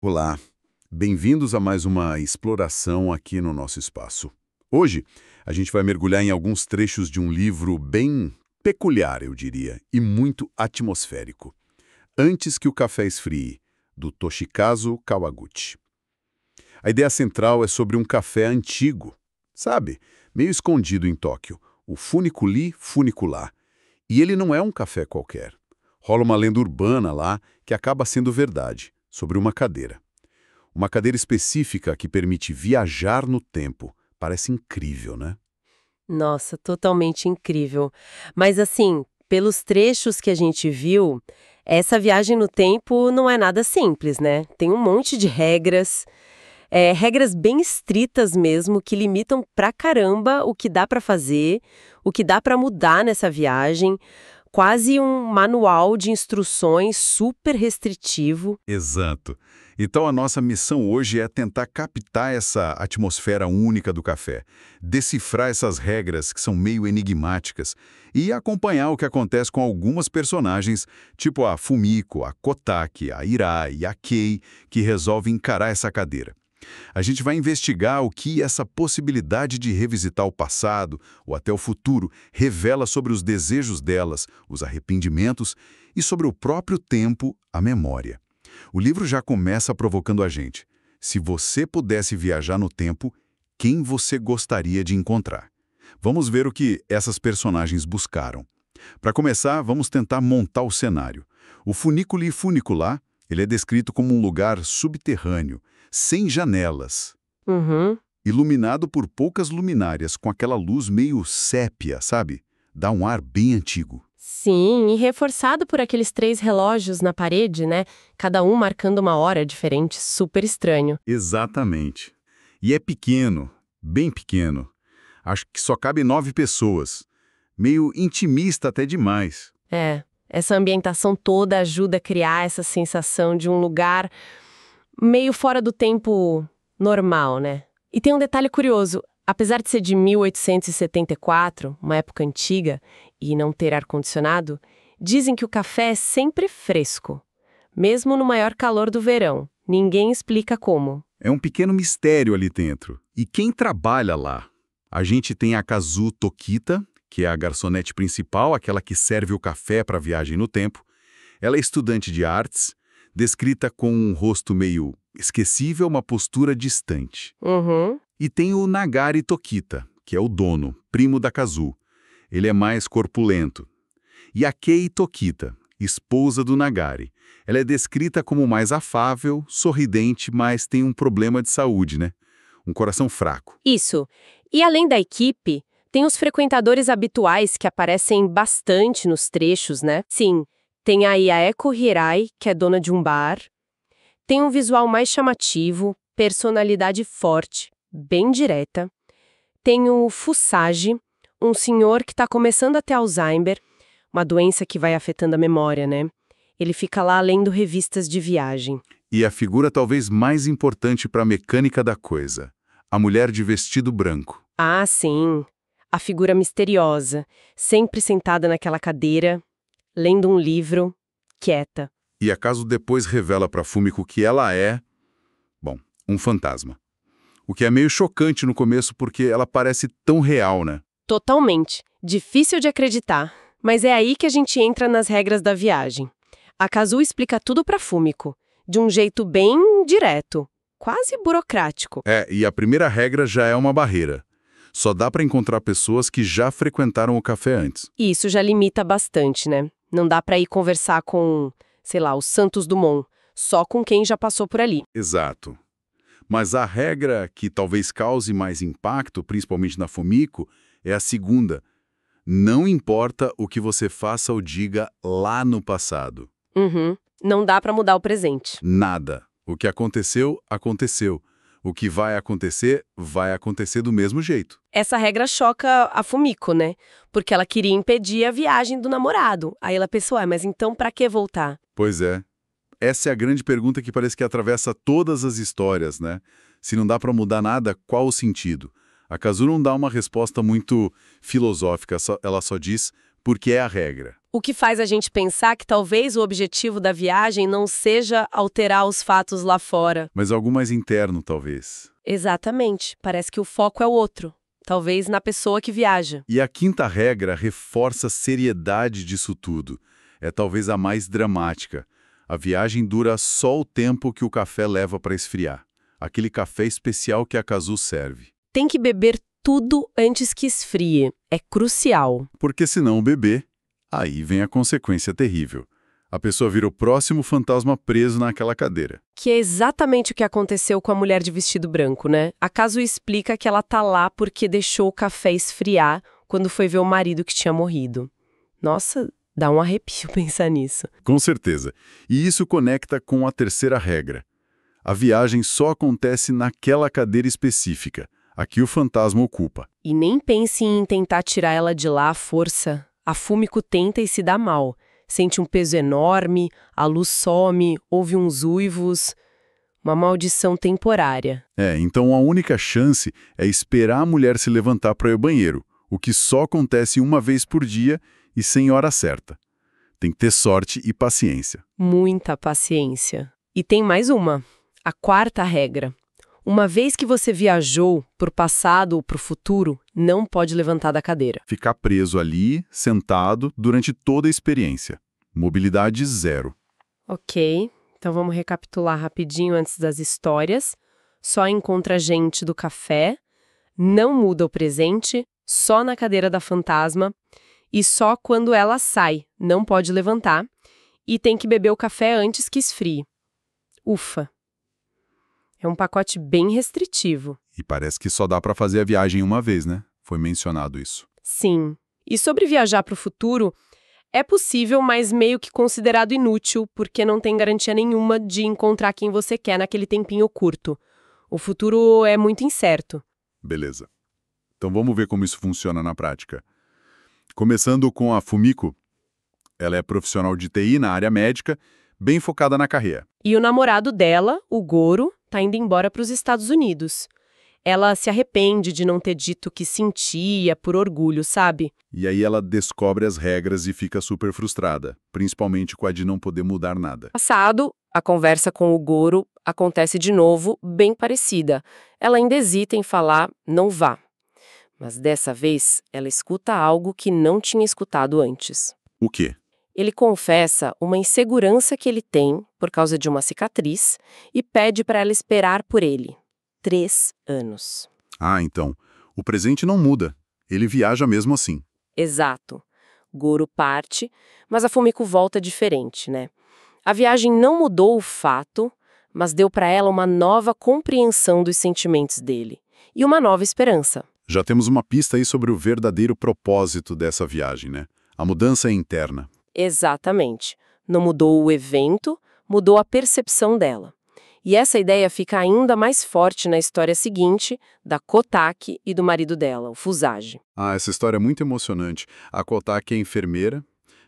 Olá, bem-vindos a mais uma exploração aqui no nosso espaço. Hoje, a gente vai mergulhar em alguns trechos de um livro bem peculiar, eu diria, e muito atmosférico. Antes que o café esfrie, do Toshikazu Kawaguchi. A ideia central é sobre um café antigo, sabe? Meio escondido em Tóquio, o Funiculi Funicular. E ele não é um café qualquer. Rola uma lenda urbana lá que acaba sendo verdade, sobre uma cadeira. Uma cadeira específica que permite viajar no tempo. Parece incrível, né? Nossa, totalmente incrível. Mas assim, pelos trechos que a gente viu, essa viagem no tempo não é nada simples, né? Tem um monte de regras, regras bem estritas mesmo, que limitam pra caramba o que dá pra fazer, o que dá pra mudar nessa viagem. Quase um manual de instruções super restritivo. Exato. Então a nossa missão hoje é tentar captar essa atmosfera única do café, decifrar essas regras que são meio enigmáticas e acompanhar o que acontece com algumas personagens, tipo a Fumiko, a Kotaki, a Irai e a Kei, que resolvem encarar essa cadeira. A gente vai investigar o que essa possibilidade de revisitar o passado ou até o futuro revela sobre os desejos delas, os arrependimentos e sobre o próprio tempo, a memória. O livro já começa provocando a gente. Se você pudesse viajar no tempo, quem você gostaria de encontrar? Vamos ver o que essas personagens buscaram. Para começar, vamos tentar montar o cenário. O Funiculi Funicular, ele é descrito como um lugar subterrâneo, sem janelas, Uhum. iluminado por poucas luminárias, com aquela luz meio sépia, sabe? Dá um ar bem antigo. Sim, e reforçado por aqueles 3 relógios na parede, né? Cada um marcando uma hora diferente, super estranho. Exatamente. E é pequeno, bem pequeno. Acho que só cabe 9 pessoas. Meio intimista até demais. Essa ambientação toda ajuda a criar essa sensação de um lugar meio fora do tempo normal, né? E tem um detalhe curioso. Apesar de ser de 1874, uma época antiga, e não ter ar-condicionado, dizem que o café é sempre fresco, mesmo no maior calor do verão. Ninguém explica como. É um pequeno mistério ali dentro. E quem trabalha lá? A gente tem a Kazu Tokita, que é a garçonete principal, aquela que serve o café para a viagem no tempo. Ela é estudante de artes, descrita com um rosto meio esquecível, uma postura distante. Uhum. E tem o Nagari Tokita, que é o dono, primo da Kazu. Ele é mais corpulento. E a Kei Tokita, esposa do Nagari. Ela é descrita como mais afável, sorridente, mas tem um problema de saúde, né? Um coração fraco. Isso. E além da equipe, tem os frequentadores habituais que aparecem bastante nos trechos, né? Sim, tem a Yaeko Hirai, que é dona de um bar. Tem um visual mais chamativo, personalidade forte, bem direta. Tem o Fusagi, um senhor que está começando a ter Alzheimer, uma doença que vai afetando a memória, né? Ele fica lá lendo revistas de viagem. E a figura talvez mais importante para a mecânica da coisa. A mulher de vestido branco. Ah, sim. A figura misteriosa, sempre sentada naquela cadeira, lendo um livro, quieta. E acaso depois revela para Fumiko que ela é, bom, um fantasma. O que é meio chocante no começo porque ela parece tão real, né? Totalmente. Difícil de acreditar. Mas é aí que a gente entra nas regras da viagem. A Kazu explica tudo para Fumiko, de um jeito bem direto, quase burocrático. E a primeira regra já é uma barreira. Só dá para encontrar pessoas que já frequentaram o café antes. E isso já limita bastante, né? Não dá para ir conversar com, sei lá, os Santos Dumont, só com quem já passou por ali. Exato. Mas a regra que talvez cause mais impacto, principalmente na Fumiko, é a segunda. Não importa o que você faça ou diga lá no passado. Uhum. Não dá para mudar o presente. Nada. O que aconteceu, aconteceu. O que vai acontecer do mesmo jeito. Essa regra choca a Fumiko, né? Porque ela queria impedir a viagem do namorado. Aí ela pensou, mas então pra que voltar? Pois é. Essa é a grande pergunta que parece que atravessa todas as histórias, né? Se não dá para mudar nada, qual o sentido? A Kazu não dá uma resposta muito filosófica, ela só diz porque é a regra. O que faz a gente pensar que talvez o objetivo da viagem não seja alterar os fatos lá fora. Mas algo mais interno, talvez. Exatamente. Parece que o foco é o outro. Talvez na pessoa que viaja. E a quinta regra reforça a seriedade disso tudo. É talvez a mais dramática. A viagem dura só o tempo que o café leva para esfriar. Aquele café especial que a Casu serve. Tem que beber tudo antes que esfrie. É crucial. Porque se não beber, aí vem a consequência terrível. A pessoa vira o próximo fantasma preso naquela cadeira. Que é exatamente o que aconteceu com a mulher de vestido branco, né? A Casu explica que ela tá lá porque deixou o café esfriar quando foi ver o marido que tinha morrido. Nossa, dá um arrepio pensar nisso. Com certeza. E isso conecta com a terceira regra. A viagem só acontece naquela cadeira específica. Aqui o fantasma ocupa. E nem pense em tentar tirar ela de lá à força. A Fumiko tenta e se dá mal. Sente um peso enorme, a luz some, ouve uns uivos. Uma maldição temporária. Então a única chance é esperar a mulher se levantar para ir ao banheiro, o que só acontece uma vez por dia e sem hora certa. Tem que ter sorte e paciência. Muita paciência. E tem mais uma. A quarta regra. Uma vez que você viajou para o passado ou para o futuro, não pode levantar da cadeira. Ficar preso ali, sentado, durante toda a experiência. Mobilidade zero. Ok, então vamos recapitular rapidinho antes das histórias. Só encontra gente do café, não muda o presente, só na cadeira da fantasma, e só quando ela sai, não pode levantar, e tem que beber o café antes que esfrie. Ufa! É um pacote bem restritivo. E parece que só dá para fazer a viagem uma vez, né? Foi mencionado isso. Sim. E sobre viajar para o futuro, é possível, mas meio que considerado inútil, porque não tem garantia nenhuma de encontrar quem você quer naquele tempinho curto. O futuro é muito incerto. Beleza. Então vamos ver como isso funciona na prática. Começando com a Fumiko. Ela é profissional de TI na área médica, bem focada na carreira. E o namorado dela, o Goro, tá indo embora para os Estados Unidos. Ela se arrepende de não ter dito que sentia por orgulho, sabe? E aí ela descobre as regras e fica super frustrada, principalmente com a de não poder mudar nada. Passado, a conversa com o Goro acontece de novo, bem parecida. Ela ainda hesita em falar, não vá. Mas dessa vez, ela escuta algo que não tinha escutado antes. O quê? Ele confessa uma insegurança que ele tem por causa de uma cicatriz e pede para ela esperar por ele. 3 anos. Ah, então, o presente não muda. Ele viaja mesmo assim. Exato. Goro parte, mas a Fumiko volta diferente, né? A viagem não mudou o fato, mas deu para ela uma nova compreensão dos sentimentos dele e uma nova esperança. Já temos uma pista aí sobre o verdadeiro propósito dessa viagem, né? A mudança é interna. Exatamente. Não mudou o evento, mudou a percepção dela. E essa ideia fica ainda mais forte na história seguinte, da Kotaki e do marido dela, o Fusagi. Ah, essa história é muito emocionante. A Kotaki é enfermeira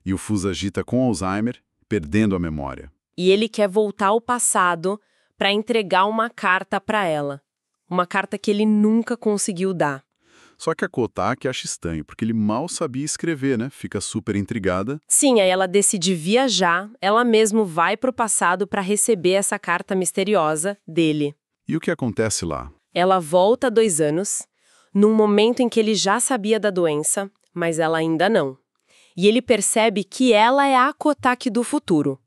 e o Fusagi está com Alzheimer, perdendo a memória. E ele quer voltar ao passado para entregar uma carta para ela. Uma carta que ele nunca conseguiu dar. Só que a Kotaki acha estranho, porque ele mal sabia escrever, né? Fica super intrigada. Sim, aí ela decide viajar, ela mesma vai pro passado para receber essa carta misteriosa dele. E o que acontece lá? Ela volta 2 anos, num momento em que ele já sabia da doença, mas ela ainda não. E ele percebe que ela é a Kotaki do futuro.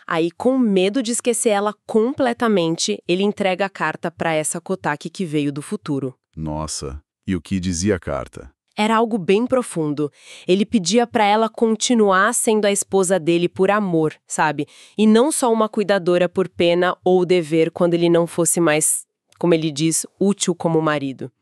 Aí, com medo de esquecer ela completamente, ele entrega a carta para essa Kotaki que veio do futuro. Nossa, e o que dizia a carta? Era algo bem profundo. Ele pedia para ela continuar sendo a esposa dele por amor, sabe? E não só uma cuidadora por pena ou dever quando ele não fosse mais, como ele diz, útil como marido.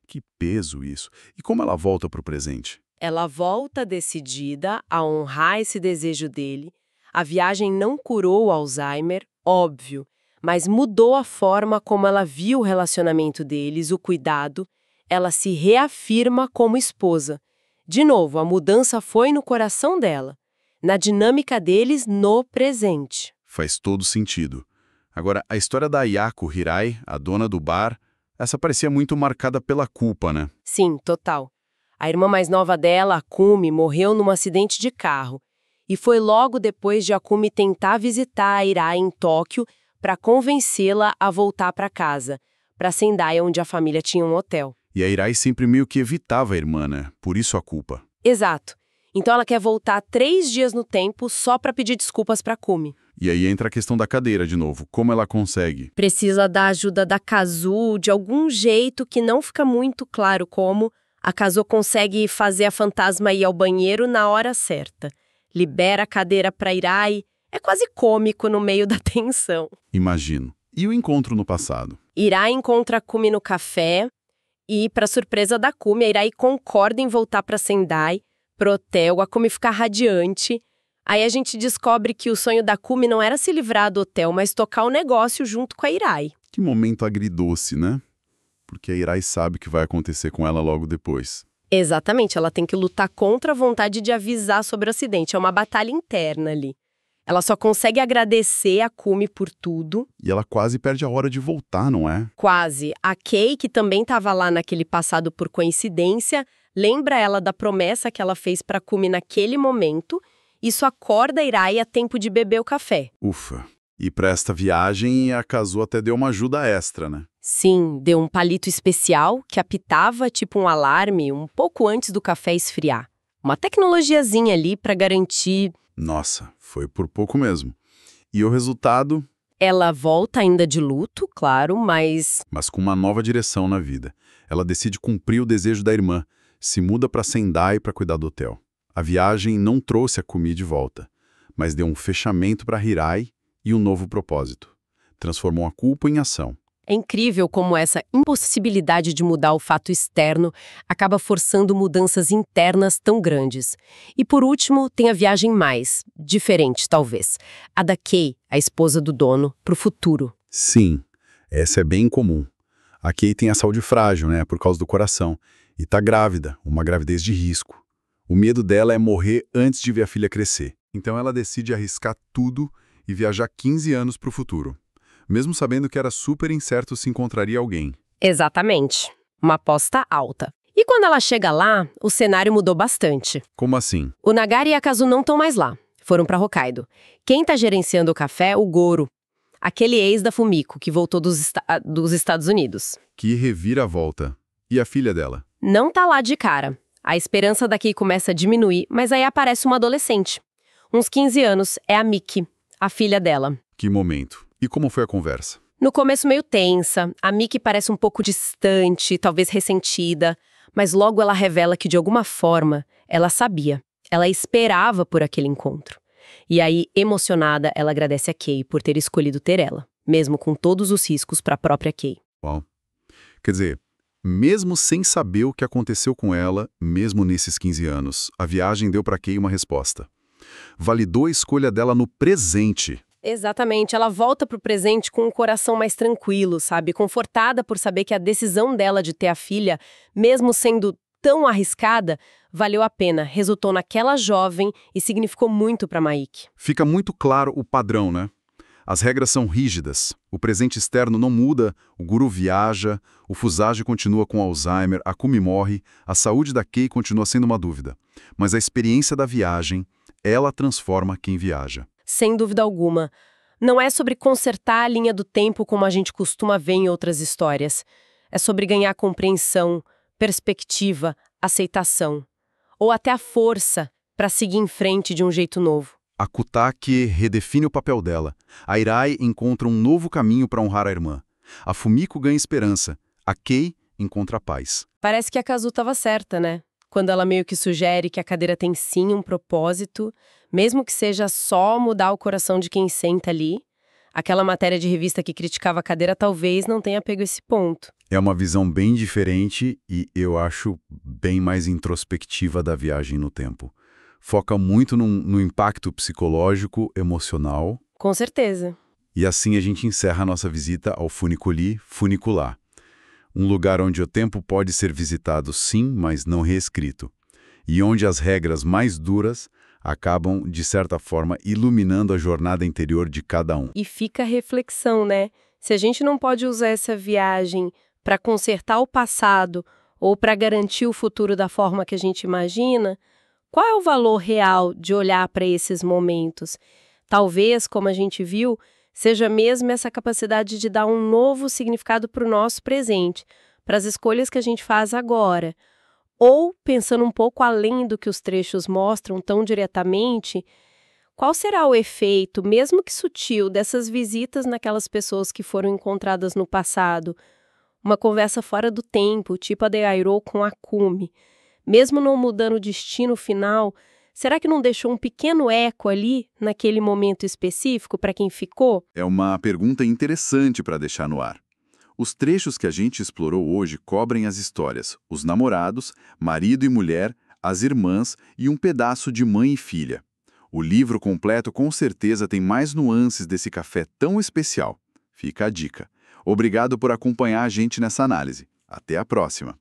Que peso isso. E como ela volta para o presente? Ela volta decidida a honrar esse desejo dele. A viagem não curou o Alzheimer, óbvio, mas mudou a forma como ela viu o relacionamento deles, o cuidado. Ela se reafirma como esposa. De novo, a mudança foi no coração dela, na dinâmica deles no presente. Faz todo sentido. Agora, a história da Ayako Hirai, a dona do bar, essa parecia muito marcada pela culpa, né? Sim, total. A irmã mais nova dela, a Kumi, morreu num acidente de carro. E foi logo depois de Akumi tentar visitar a Irai em Tóquio para convencê-la a voltar para casa, para Sendai, onde a família tinha um hotel. E a Irai sempre meio que evitava a irmã, né? Por isso a culpa. Exato. Então ela quer voltar 3 dias no tempo só para pedir desculpas para Akumi. E aí entra a questão da cadeira de novo. Como ela consegue? Precisa da ajuda da Kazu de algum jeito que não fica muito claro como. A Kazu consegue fazer a fantasma ir ao banheiro na hora certa. Libera a cadeira para Irai. É quase cômico no meio da tensão. Imagino. E o encontro no passado? Irai encontra Akumi no café e, para surpresa da Akumi, a Irai concorda em voltar para Sendai, pro hotel. A Akumi fica radiante. Aí a gente descobre que o sonho da Akumi não era se livrar do hotel, mas tocar o negócio junto com a Irai. Que momento agridoce, né? Porque a Irai sabe o que vai acontecer com ela logo depois. Exatamente, ela tem que lutar contra a vontade de avisar sobre o acidente. É uma batalha interna ali. Ela só consegue agradecer a Akumi por tudo. E ela quase perde a hora de voltar, não é? Quase. A Kei, que também estava lá naquele passado por coincidência, lembra ela da promessa que ela fez para Akumi naquele momento. Isso acorda a Irai a tempo de beber o café. Ufa. E para esta viagem, a Kazu até deu uma ajuda extra, né? Sim, deu um palito especial que apitava tipo um alarme um pouco antes do café esfriar. Uma tecnologiazinha ali para garantir... Nossa, foi por pouco mesmo. E o resultado? Ela volta ainda de luto, claro, mas com uma nova direção na vida. Ela decide cumprir o desejo da irmã, se muda para Sendai para cuidar do hotel. A viagem não trouxe a Akumi de volta, mas deu um fechamento para Irai e um novo propósito. Transformou a culpa em ação. é incrível como essa impossibilidade de mudar o fato externo acaba forçando mudanças internas tão grandes. E por último, tem a viagem mais diferente, talvez. A da Kei, a esposa do dono, para o futuro. Sim, essa é bem comum. A Kei tem a saúde frágil, né, por causa do coração, e tá grávida, uma gravidez de risco. O medo dela é morrer antes de ver a filha crescer. Então ela decide arriscar tudo e viajar 15 anos para o futuro, mesmo sabendo que era super incerto se encontraria alguém. Exatamente. Uma aposta alta. E quando ela chega lá, o cenário mudou bastante. Como assim? O Nagari e a Kazu não estão mais lá. Foram para Hokkaido. Quem está gerenciando o café é o Goro, aquele ex da Fumiko, que voltou dos Estados Unidos. Que reviravolta. E a filha dela? Não tá lá de cara. A esperança daqui começa a diminuir, mas aí aparece uma adolescente. Uns 15 anos, é a Miki, a filha dela. Que momento. E como foi a conversa? No começo meio tensa, a Miki parece um pouco distante, talvez ressentida, mas logo ela revela que de alguma forma ela sabia, ela esperava por aquele encontro. E aí, emocionada, ela agradece a Kei por ter escolhido ter ela, mesmo com todos os riscos para a própria Kei. Uau. Quer dizer, mesmo sem saber o que aconteceu com ela, mesmo nesses 15 anos, a viagem deu para Kei uma resposta. Validou a escolha dela no presente. Exatamente, ela volta pro presente com um coração mais tranquilo, sabe? Confortada por saber que a decisão dela de ter a filha, mesmo sendo tão arriscada, valeu a pena, resultou naquela jovem e significou muito para Maiki. Fica muito claro o padrão, né? As regras são rígidas, o presente externo não muda, o Guru viaja, o Fusage continua com Alzheimer, a Kumi morre, a saúde da Kei continua sendo uma dúvida. Mas a experiência da viagem, ela transforma quem viaja. Sem dúvida alguma. Não é sobre consertar a linha do tempo como a gente costuma ver em outras histórias. É sobre ganhar compreensão, perspectiva, aceitação. Ou até a força para seguir em frente de um jeito novo. A Kutake redefine o papel dela. A Irai encontra um novo caminho para honrar a irmã. A Fumiko ganha esperança. A Kei encontra paz. Parece que a Kazu estava certa, né? Quando ela meio que sugere que a cadeira tem sim um propósito, mesmo que seja só mudar o coração de quem senta ali. Aquela matéria de revista que criticava a cadeira talvez não tenha pego esse ponto. É uma visão bem diferente e, eu acho, bem mais introspectiva da viagem no tempo. Foca muito no impacto psicológico, emocional. Com certeza. E assim a gente encerra a nossa visita ao Funiculi Funicular. Um lugar onde o tempo pode ser visitado sim, mas não reescrito. E onde as regras mais duras acabam, de certa forma, iluminando a jornada interior de cada um. E fica a reflexão, né? Se a gente não pode usar essa viagem para consertar o passado ou para garantir o futuro da forma que a gente imagina, Qual é o valor real de olhar para esses momentos? Talvez, como a gente viu, seja mesmo essa capacidade de dar um novo significado para o nosso presente, para as escolhas que a gente faz agora. Ou, pensando um pouco além do que os trechos mostram tão diretamente, qual será o efeito, mesmo que sutil, dessas visitas naquelas pessoas que foram encontradas no passado? Uma conversa fora do tempo, tipo a de Airo com a Kumi. Mesmo não mudando o destino final, será que não deixou um pequeno eco ali, naquele momento específico, para quem ficou? É uma pergunta interessante para deixar no ar. Os trechos que a gente explorou hoje cobrem as histórias, os namorados, marido e mulher, as irmãs e um pedaço de mãe e filha. O livro completo com certeza tem mais nuances desse café tão especial. Fica a dica. Obrigado por acompanhar a gente nessa análise. Até a próxima!